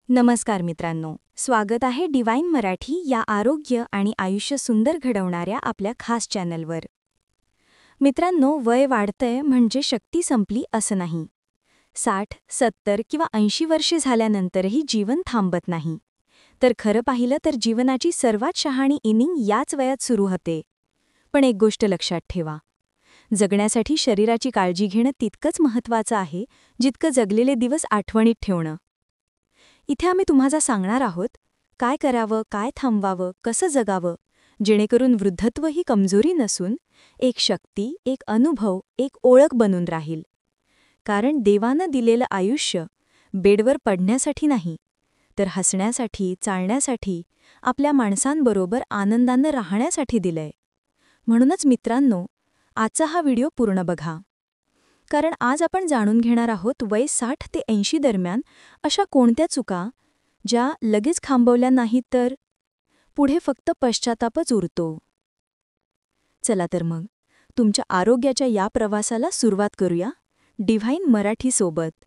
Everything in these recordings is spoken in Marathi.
नमस्कार मित्रांनो, स्वागत आहे डिवाइन मराठी या आरोग्य आणि आयुष्य सुंदर घडवणाऱ्या आपल्या खास चॅनलवर. मित्रांनो, वय वाढतंय म्हणजे शक्ती संपली असं नाही. 60, 70 किंवा 80 वर्षे झाल्यानंतरही जीवन थांबत नाही. तर खरं पाहिलं तर जीवनाची सर्वात शहाणी इनिंग याच वयात सुरू होते. पण एक गोष्ट लक्षात ठेवा, जगण्यासाठी शरीराची काळजी घेणं तितकंच महत्त्वाचं आहे जितकं जगलेले दिवस आठवणीत ठेवणं. इथे आम्ही तुम्हाला सांगणार आहोत काय करावं, काय थांबवावं, कसं जगावं, जेणेकरून वृद्धत्व ही कमजोरी नसून एक शक्ती, एक अनुभव, एक ओळख बनून राहील. कारण देवानं दिलेलं आयुष्य बेडवर पडण्यासाठी नाही, तर हसण्यासाठी, चालण्यासाठी, आपल्या माणसांबरोबर आनंदानं राहण्यासाठी दिलंय. म्हणूनच मित्रांनो, आजचा हा व्हिडिओ पूर्ण बघा. कारण आज आपण जाणून घेणार आहोत वय 60 ते 80 दरम्यान अशा कोणत्या चुका ज्या लगेच थांबवल्या नाहीत तर पुढे फक्त पश्चातापच उरतो. चला तर मग तुमच्या आरोग्याच्या या प्रवासाला सुरुवात करूया डिव्हाइन मराठी सोबत.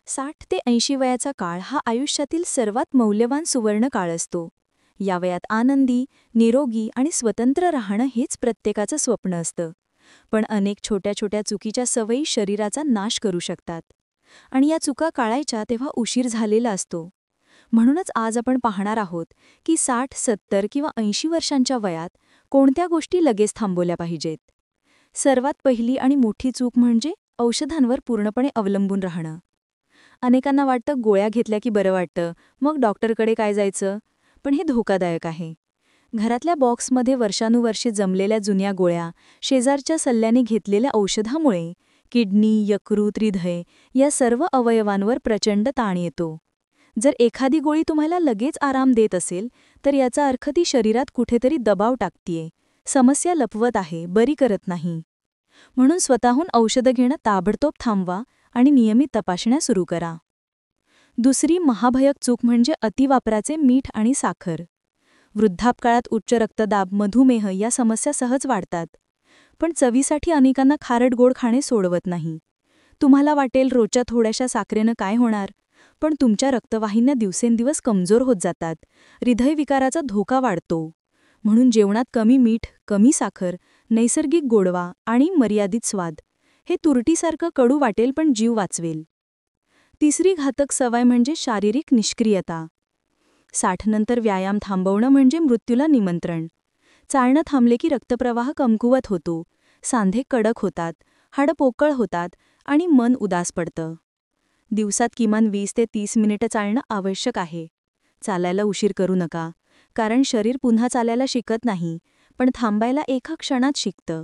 60 ते 80 वयाचा काळ हा आयुष्यातील सर्वात मौल्यवान सुवर्ण काळ असतो. या वयात आनंदी, निरोगी आणि स्वतंत्र राहणं हेच प्रत्येकाचं स्वप्न असतं. पण अनेक छोट्या छोट्या चुकीच्या सवयी शरीराचा नाश करू शकतात. आणि या चुका टाळायच्या तेव्हा उशीर झालेला असतो. म्हणूनच आज आपण पाहणार आहोत की 60, 70 किंवा 80 वर्षांच्या वयात कोणत्या गोष्टी लगेच थांबवल्या पाहिजेत. सर्वात पहिली आणि मोठी चूक म्हणजे औषधांवर पूर्णपणे अवलंबून राहणं. अनेकांना वाटतं गोळ्या घेतल्या की बरं वाटतं, मग डॉक्टरकडे काय जायचं? पण हे धोकादायक आहे. घरातल्या बॉक्समध्ये वर्षानुवर्षे जमलेल्या जुन्या गोळ्या, शेजारच्या सल्ल्याने घेतलेल्या औषधामुळे किडनी, यकृत, हृदय या सर्व अवयवांवर प्रचंड ताण येतो. जर एखादी गोळी तुम्हाला लगेच आराम देत असेल, तर याचा अर्थ ती शरीरात कुठेतरी दबाव टाकतीये, समस्या लपवत आहे, बरी करत नाही. म्हणून स्वतःहून औषधं घेणं ताबडतोब थांबवा आणि नियमित तपासण्या सुरू करा. दुसरी महाभयक चूक म्हणजे अतिवापराचे मीठ आणि साखर. वृद्धापकाळात उच्च रक्तदाब, मधुमेह या समस्या सहज वाढतात. पण चवीसाठी अनेकांना खारट गोड खाणे सोडवत नाही. तुम्हाला वाटेल रोजच्या थोड्याशा साखरेनं काय होणार, पण तुमच्या रक्तवाहिन्या दिवसेंदिवस कमजोर होत जातात, हृदयविकाराचा धोका वाढतो. म्हणून जेवणात कमी मीठ, कमी साखर, नैसर्गिक गोडवा आणि मर्यादित स्वाद हे तुरटीसारखं कडू वाटेल पण जीव वाचवेल. तिसरी घातक सवय म्हणजे शारीरिक निष्क्रियता. 60 नंतर व्यायाम थांबवणं म्हणजे मृत्यूला निमंत्रण. चालणं थांबले की रक्तप्रवाह कमकुवत होतो, सांधे कडक होतात, हाडं पोकळ होतात आणि मन उदास पडतं. दिवसात किमान 20 ते 30 मिनिटं चालणं आवश्यक आहे. चालायला उशीर करू नका, कारण शरीर पुन्हा चालायला शिकत नाही, पण थांबायला एका क्षणात शिकतं.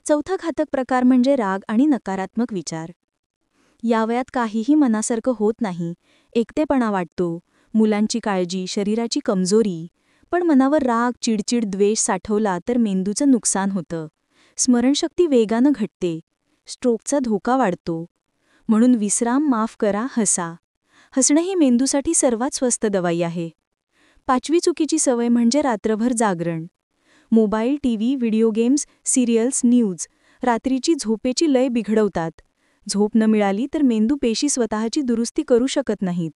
चौथा घातक प्रकार म्हणजे राग आणि नकारात्मक विचार. या वयात काहीही मनासारखं होत नाही, एकटेपणा वाटतो, मुलांची काळजी, शरीराची कमजोरी. पण मनावर राग, चिडचिड, द्वेष साठवला तर मेंदूचं नुकसान होतं. स्मरणशक्ती वेगानं घटते, स्ट्रोकचा धोका वाढतो. म्हणून विश्राम, माफ करा, हसा. हसणं ही मेंदूसाठी सर्वात स्वस्त दवाई आहे. पाचवी चुकीची सवय म्हणजे रात्रभर जागरण. Mobile, TV, video games, serials, news रात्रीची झोपेची लय बिघडवतात. झोप न मिळाली तर मेंदू पेशी स्वतःची दुरुस्ती करू शकत नाहीत.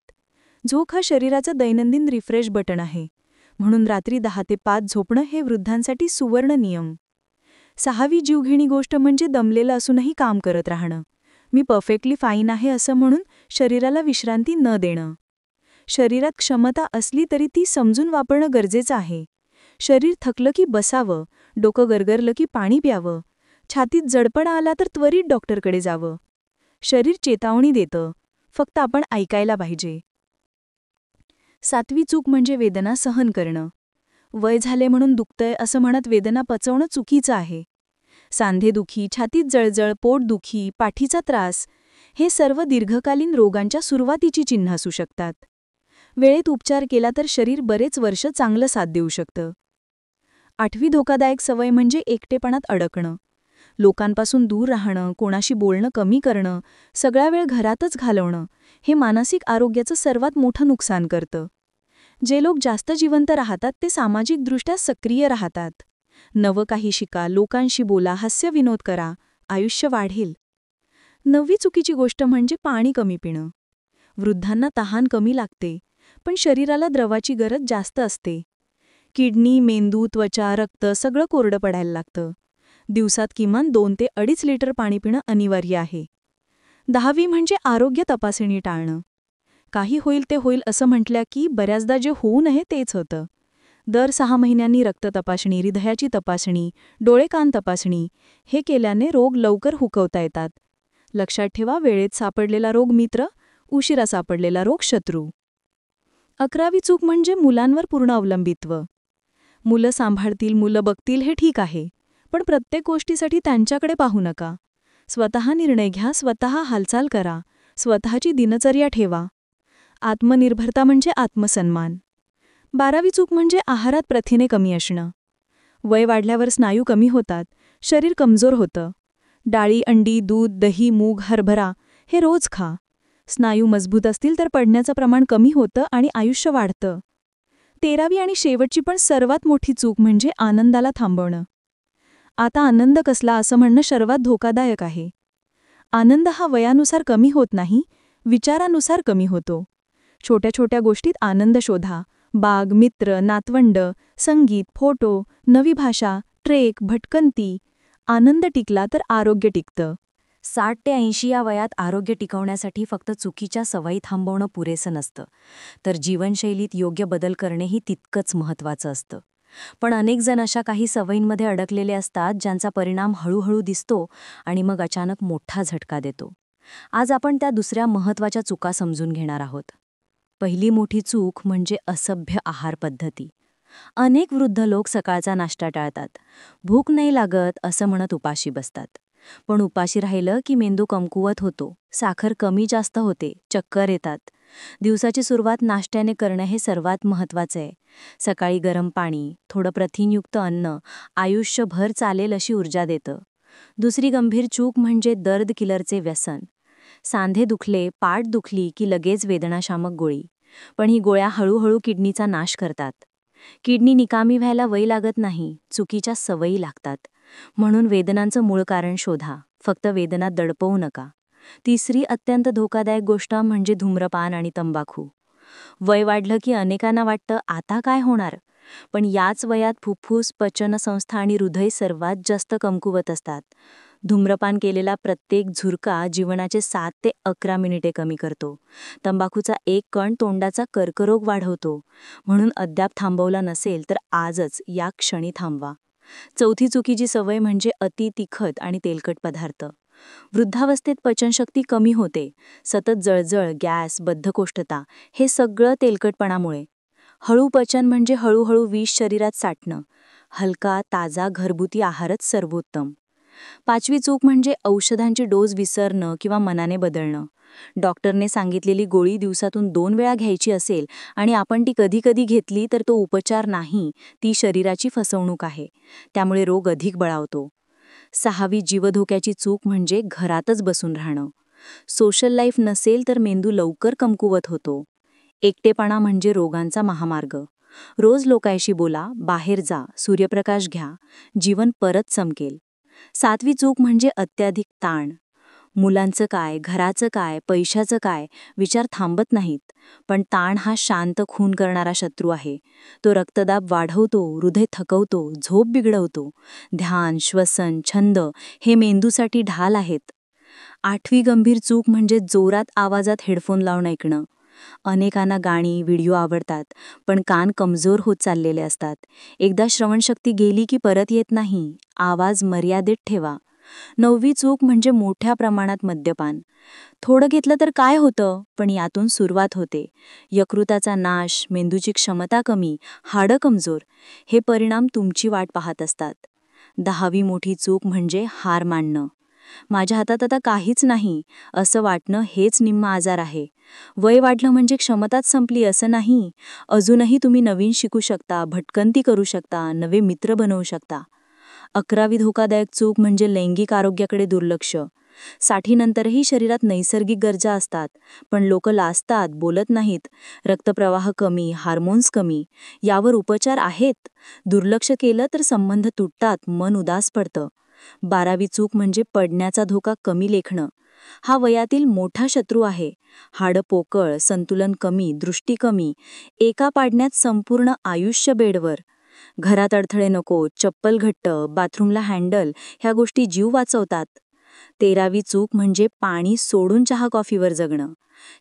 झोप हा शरीराचा दैनंदिन रिफ्रेश बटन आहे. म्हणून रात्री 10 ते 5 झोपणं हे वृद्धांसाठी सुवर्ण नियम. सहावी जीवघेणी गोष्ट म्हणजे दमलेलं असूनही काम करत राहणं. मी परफेक्टली फाईन आहे असं म्हणून शरीराला विश्रांती न देणं. शरीरात क्षमता असली तरी ती समजून वापरणं गरजेचं आहे. शरीर थकलं की बसावं, डोकं गरगरलं की पाणी प्यावं, छातीत जडपणा आला तर त्वरित डॉक्टरकडे जावं. शरीर चेतावणी देतं, फक्त आपण ऐकायला पाहिजे. सातवी चूक म्हणजे वेदना सहन करणं. वय झाले म्हणून दुखतंय असं म्हणत वेदना पचवणं चुकीचं आहे. सांधेदुखी, छातीत जळजळ, पोटदुखी, पाठीचा त्रास हे सर्व दीर्घकालीन रोगांच्या सुरुवातीची चिन्ह असू शकतात. वेळेत उपचार केला तर शरीर बरेच वर्ष चांगलं साथ देऊ शकतं. आठवी धोकादायक सवय म्हणजे एकटेपणात अडकणं. लोकांपासून दूर राहणं, कोणाशी बोलणं कमी करणं, सगळा वेळ घरातच घालवणं हे मानसिक आरोग्याचं सर्वात मोठं नुकसान करतं. जे लोक जास्त जिवंत राहतात ते सामाजिकदृष्ट्या सक्रिय राहतात. नवं काही शिका, लोकांशी बोला, हास्यविनोद करा, आयुष्य वाढेल. 9वी चुकीची गोष्ट म्हणजे पाणी कमी पिणं. वृद्धांना तहान कमी लागते, पण शरीराला द्रवाची गरज जास्त असते. किडनी, मेंदू, त्वचा, रक्त सगळं कोरडं पडायला लागतं. दिवसात किमान 2 ते 2.5 लिटर पाणी पिणं अनिवार्य आहे. 10वी म्हणजे आरोग्य तपासणी टाळणं. काही होईल ते होईल असं म्हटलं की बऱ्याचदा जे होऊ नये तेच होतं. दर 6 महिन्यांनी रक्त तपासणी, हृदयाची तपासणी, डोळे कान तपासणी हे केल्याने रोग लवकर हुकवता येतात. लक्षात ठेवा, वेळेत सापडलेला रोग मित्र, उशिरा सापडलेला रोग शत्रू. 11वी चूक म्हणजे मुलांवर पूर्ण अवलंबित्व. मुलं सांभाळतील, मुलं बघतील हे ठीक आहे, पण प्रत्येक गोष्टीसाठी त्यांच्याकडे पाहू नका. स्वतः निर्णय घ्या, स्वतः हालचाल करा, स्वतःची दिनचर्या ठेवा. आत्मनिर्भरता म्हणजे आत्मसन्मान. 12वी चूक म्हणजे आहारात प्रथिने कमी असणं. वय वाढल्यावर स्नायू कमी होतात, शरीर कमजोर होतं. डाळी, अंडी, दूध, दही, मूग, हरभरा हे रोज खा. स्नायू मजबूत असतील तर पडण्याचं प्रमाण कमी होतं आणि आयुष्य वाढतं. 13वी आणि शेवटची पण सर्वात मोठी चूक म्हणजे आनंदाला थांबवणं. आता आनंद कसला असं म्हणणं सर्वात धोकादायक आहे. आनंद हा वयानुसार कमी होत नाही, विचारानुसार कमी होतो. छोट्या छोट्या गोष्टीत आनंद शोधा. बाग, मित्र, नातवंड, संगीत, फोटो, नवी भाषा, ट्रेक, भटकंती. आनंद टिकला तर आरोग्य टिकतं. 60 ते 80 या वयात आरोग्य टिकवण्यासाठी फक्त चुकीच्या सवयी थांबवणं पुरेसं नसतं, तर जीवनशैलीत योग्य बदल करणेही तितकंच महत्त्वाचं असतं. पण अनेक जण अशा काही सवयींमध्ये अडकलेले असतात ज्यांचा परिणाम हळूहळू दिसतो आणि मग अचानक मोठा झटका देतो. आज आपण त्या दुसऱ्या महत्त्वाच्या चुका समजून घेणार आहोत. पहिली मोठी चूक म्हणजे असभ्य आहार पद्धती. अनेक वृद्ध लोक सकाळचा नाश्ता टाळतात. भूक नाही लागत असं म्हणत उपाशी बसतात. पण उपाशी राहिलं की मेंदू कमकुवत होतो, साखर कमी जास्त होते, चक्कर येतात. दिवसाची सुरुवात नाश्त्याने करणं हे सर्वात महत्त्वाचं आहे. सकाळी गरम पाणी, थोडं प्रथिनयुक्त अन्न आयुष्यभर चालेल अशी ऊर्जा देतं. दुसरी गंभीर चूक म्हणजे दर्द किलरचे व्यसन. सांधे दुखले, पाठ दुखली की लगेच वेदनाशामक गोळी. पण ही गोळ्या हळूहळू किडनीचा नाश करतात. किडनी निकामी व्हायला वय लागत नाही, चुकीच्या सवयी लागतात. म्हणून वेदनांचं मूळ कारण शोधा, फक्त वेदना दडपवू नका. तिसरी अत्यंत धोकादायक गोष्ट म्हणजे धूम्रपान आणि तंबाखू. वय वाढलं की अनेकांना वाटतं आता काय होणार, पण याच वयात फुफ्फुस, पचनसंस्था आणि हृदय सर्वात जास्त कमकुवत असतात. धूम्रपान केलेला प्रत्येक झुरका जीवनाचे 7 ते 11 मिनिटे कमी करतो. तंबाखूचा एक कण तोंडाचा कर्करोग वाढवतो. म्हणून अद्याप थांबवला नसेल तर आजच या क्षणी थांबवा. चौथी चुकीची सवय म्हणजे अति तिखट आणि तेलकट पदार्थ. वृद्धावस्थेत पचनशक्ती कमी होते. सतत जळजळ, गॅस, बद्धकोष्ठता हे सगळं तेलकटपणामुळे. हळू पचन म्हणजे हळूहळू विष शरीरात साठणं. हलका, ताजा घरगुती आहारच सर्वोत्तम. 5वी चूक म्हणजे औषधांची डोस विसरणं किंवा मनाने बदलणं. डॉक्टरने सांगितलेली गोळी दिवसातून 2 वेळा घ्यायची असेल आणि आपण ती कधी कधी घेतली तर तो उपचार नाही, ती शरीराची फसवणूक आहे. त्यामुळे रोग अधिक बळावतो. 6वी जीवधोक्याची चूक म्हणजे घरातच बसून राहणं. सोशल लाईफ नसेल तर मेंदू लवकर कमकुवत होतो. एकटेपणा म्हणजे रोगांचा महामार्ग. रोज लोकांशी बोला, बाहेर जा, सूर्यप्रकाश घ्या, जीवन परत चमकेल. 7वी चूक म्हणजे अत्याधिक ताण. मुलांचं काय, घराचं काय, पैशाचं काय विचार थांबत नाहीत. पण ताण हा शांत खून करणारा शत्रू आहे. तो रक्तदाब वाढवतो, हृदय थकवतो, झोप बिघडवतो. ध्यान, श्वसन, छंद हे मेंदूसाठी ढाल आहेत. 8वी गंभीर चूक म्हणजे जोरात आवाजात हेडफोन लावून ऐकणं. अनेकांना गाणी, व्हिडिओ आवडतात, पण कान कमजोर होत चाललेले असतात. एकदा श्रवणशक्ती गेली की परत येत नाही. आवाज मर्यादित ठेवा. 9वी चूक म्हणजे मोठ्या प्रमाणात मद्यपान. थोडं घेतलं तर काय होतं, पण यातून सुरुवात होते. यकृताचा नाश, मेंदूची क्षमता कमी, हाडं कमजोर हे परिणाम तुमची वाट पाहत असतात. 10वी मोठी चूक म्हणजे हार मानणं. माझ्या हातात आता काहीच नाही असं वाटणं हेच निम्मा आजार आहे. वय वाढलं म्हणजे क्षमताच संपली असं नाही. अजूनही तुम्ही नवीन शिकू शकता, भटकंती करू शकता, नवे मित्र बनवू शकता. 11वी धोकादायक चूक म्हणजे लैंगिक आरोग्याकडे दुर्लक्ष. 60नंतरही शरीरात नैसर्गिक गरजा असतात, पण लोक लाजतात, बोलत नाहीत. रक्तप्रवाह कमी, हार्मोन्स कमी, यावर उपचार आहेत. दुर्लक्ष केलं तर संबंध तुटतात, मन उदास पडतं. 12वी चूक म्हणजे पडण्याचा धोका कमी लेखणं. हा वयातील मोठा शत्रू आहे. हाडं पोकळ, संतुलन कमी, दृष्टी कमी, एका पाडण्यात संपूर्ण आयुष्य बेडवर. घरात अडथळे नको, चप्पल घट्ट, बाथरूमला हँडल, ह्या गोष्टी जीव वाचवतात. 13वी चूक म्हणजे पाणी सोडून चहा कॉफीवर जगणं.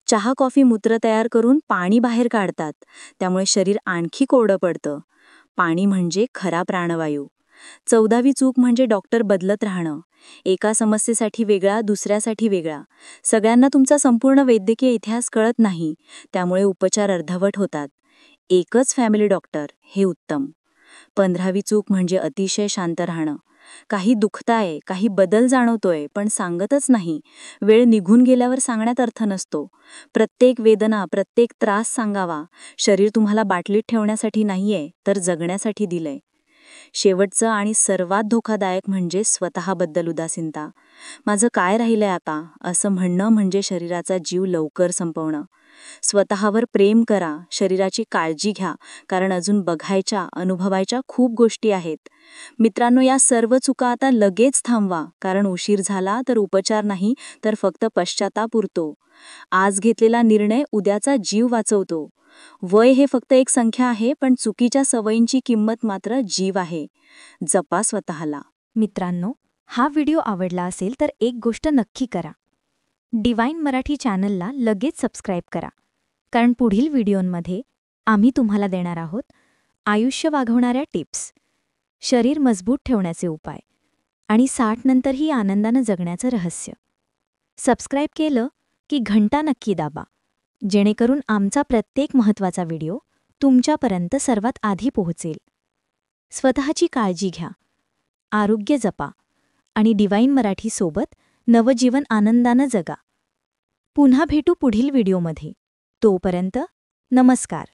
चहा कॉफी मूत्र तयार करून पाणी बाहेर काढतात, त्यामुळे शरीर आणखी कोरडं पडतं. पाणी म्हणजे खरा प्राणवायू. 14वी चूक म्हणजे डॉक्टर बदलत राहणं. एका समस्येसाठी वेगळा, दुसऱ्यासाठी वेगळा. सगळ्यांना तुमचा संपूर्ण वैद्यकीय इतिहास कळत नाही, त्यामुळे उपचार अर्धवट होतात. एकच फॅमिली डॉक्टर हे उत्तम. 15वी चूक म्हणजे अतिशय शांत राहणं. काही दुखताय, काही बदल जाणवतोय, पण सांगतच नाही. वेळ निघून गेल्यावर सांगण्यात अर्थ नसतो. प्रत्येक वेदना, प्रत्येक त्रास सांगावा. शरीर तुम्हाला बाटलीत ठेवण्यासाठी नाहीये, तर जगण्यासाठी दिलंय. शेवटचं आणि सर्वात धोकादायक म्हणजे स्वतःबद्दल उदासीनता. माझं काय राहिलंय आता, असं म्हणणं म्हणजे शरीराचा जीव लवकर संपवणं. स्वतःवर प्रेम करा, शरीराची काळजी घ्या, कारण अजून बघायच्या, अनुभवायच्या खूप गोष्टी आहेत. मित्रांनो, या सर्व चुका आता लगेच थांबवा, कारण उशीर झाला तर उपचार नाही, तर फक्त पश्चाताप उरतो. आज घेतलेला निर्णय उद्याचा जीव वाचवतो. वय हे फक्त एक संख्या आहे, पण चुकीच्या सवयींची किंमत मात्र जीव आहे. जपा स्वतःला. मित्रांनो, हा व्हिडिओ आवडला असेल तर एक गोष्ट नक्की करा. डिवाइन मराठी चॅनलला लगेच सबस्क्राईब करा, कारण पुढील व्हिडिओंमध्ये आम्ही तुम्हाला देणार आहोत आयुष्य वाढवणाऱ्या टिप्स, शरीर मजबूत ठेवण्याचे उपाय आणि 60 नंतरही आनंदानं जगण्याचं रहस्य. सबस्क्राईब केलं की घंटा नक्की दाबा, जेणेकरून आमचा प्रत्येक महत्त्वाचा व्हिडिओ तुमच्यापर्यंत सर्वात आधी पोहोचेल. स्वतःची काळजी घ्या, आरोग्य जपा आणि डिवाइन मराठी सोबत नवजीवन आनंदानं जगा. पुन्हा भेटू पुढील व्हिडिओमध्ये. तोपर्यंत नमस्कार.